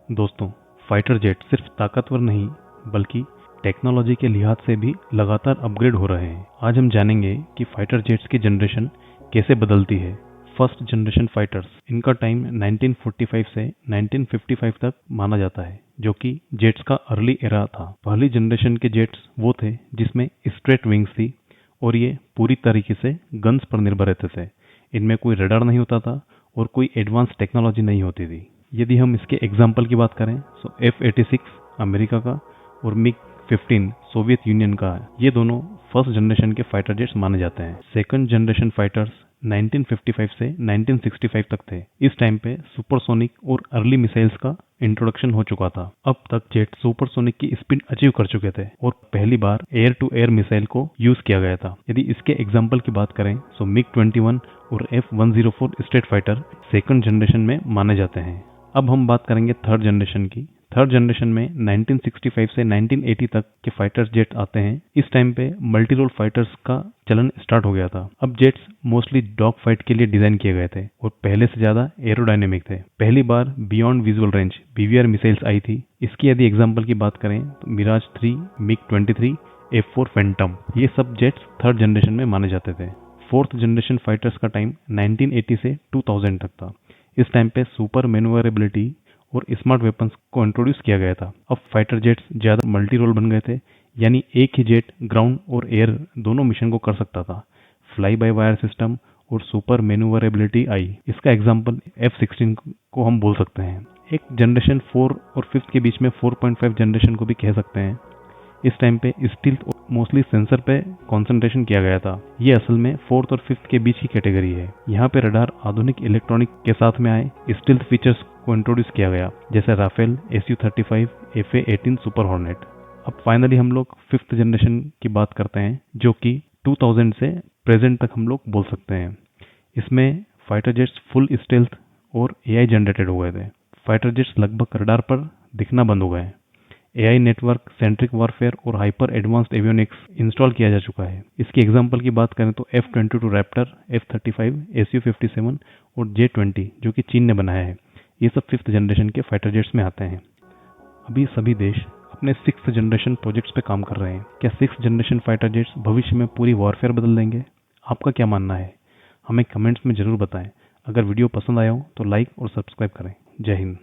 दोस्तों, fighter jet सिर्फ ताकतवर नहीं बल्कि टेक्नोलॉजी के लिहाज से भी लगातार अपग्रेड हो रहे हैं। आज हम जानेंगे कि फाइटर जेट्स की जनरेशन कैसे बदलती है। फर्स्ट जनरेशन फाइटर्स, इनका टाइम 1945 से 1955 तक माना जाता है, जो कि जेट्स का अर्ली एरा था। पहली जनरेशन के जेट्स वो थे जिसमें स्ट्रेट विंग्स थी और ये पूरी तरीके से गन्स पर निर्भर रहते थे। इनमें कोई रडार नहीं होता था और कोई एडवांस टेक्नोलॉजी नहीं होती थी। यदि हम इसके एग्जाम्पल की बात करें तो F-86 अमेरिका का और MiG-15 सोवियत यूनियन का है। ये दोनों फर्स्ट जनरेशन के फाइटर जेट्स माने जाते हैं। सेकंड जनरेशन फाइटर्स 1955 से 1965 तक थे। इस टाइम पे सुपरसोनिक और अर्ली मिसाइल्स का इंट्रोडक्शन हो चुका था। अब तक जेट सुपरसोनिक की स्पीड अचीव कर चुके थे और पहली बार एयर टू एयर मिसाइल को यूज किया गया था। यदि इसके एग्जाम्पल की बात करें तो MiG-21 और F-104 straight fighter second generation में माने जाते हैं। अब हम बात करेंगे थर्ड जनरेशन की। थर्ड जनरेशन में 1965 से 1980 तक के फाइटर जेट आते हैं। इस टाइम पे मल्टी रोल फाइटर्स का चलन स्टार्ट हो गया था। अब जेट्स मोस्टली डॉग फाइट के लिए डिजाइन किए गए थे और पहले से ज्यादा एरोडायनेमिक थे। पहली बार beyond visual range BVR missiles आई थी। इसकी यदि एग्जांपल की बात करें तो मिराज 3, MiG-23, F-4 फैंटम, ये सब जेट्स थर्ड जनरेशन में माने जाते थे। फोर्थ जनरेशन फाइटर्स का टाइम 1980 से 2000 तक था। इस टाइम पे सुपर मैन्यूवरेबिलिटी और स्मार्ट वेपन्स को इंट्रोड्यूस किया गया था। अब फाइटर जेट्स ज्यादा मल्टी रोल बन गए थे, यानी एक ही जेट ग्राउंड और एयर दोनों मिशन को कर सकता था। फ्लाई बाय वायर सिस्टम और सुपर मैन्यूवरेबिलिटी आई। इसका एग्जांपल F-16 को हम बोल सकते हैं। एक जनरेशन 4 और 5 के बीच में 4.5 जनरेशन को भी कह सकते हैं। इस टाइम पे स्टील्थ मोस्टली सेंसर पे कंसंट्रेशन किया गया था। ये असल में फोर्थ और फिफ्थ के बीच की कैटेगरी है। यहाँ पे रडार आधुनिक इलेक्ट्रॉनिक के साथ में आए। स्टील्थ फीचर्स को इंट्रोड्यूस किया गया, जैसे Rafale, Su-35, FA-18 super hornet. अब फाइनली हम लोग फिफ्थ जनरेशन की बात करते हैं, जो कि 2000 से प्रेजेंट तक हम लोग बोल सकते हैं। इसमें फाइटर जेट्स फुल स्टील्थ और AI जनरेटेड हो गए थे। फाइटर जेट्स लगभग रडार पर दिखना बंद हो गए। AI नेटवर्क, सेंट्रिक वॉरफेयर और हाइपर एडवांस्ड एवियोनिक्स इंस्टॉल किया जा चुका है। इसकी एग्जांपल की बात करें तो F-22 रैप्टर, F-35, Su-57 और J-20 जो कि चीन ने बनाया है। ये सब फिफ्थ जनरेशन के फाइटर जेट्स में आते हैं। अभी सभी देश अपने सिक्स्थ जनरेशन प्रोजेक्ट्स पे काम कर रहे हैं। क्या सिक्स्थ जनरेशन फाइटर जेट्स भविष्य में पूरी वॉरफेयर बदल देंगे? आपका क्या मानना है? हमें कमेंट्स में जरूर बताएं। अगर वीडियो पसंद आया हो तो लाइक और सब्सक्राइब करें। जय हिंद।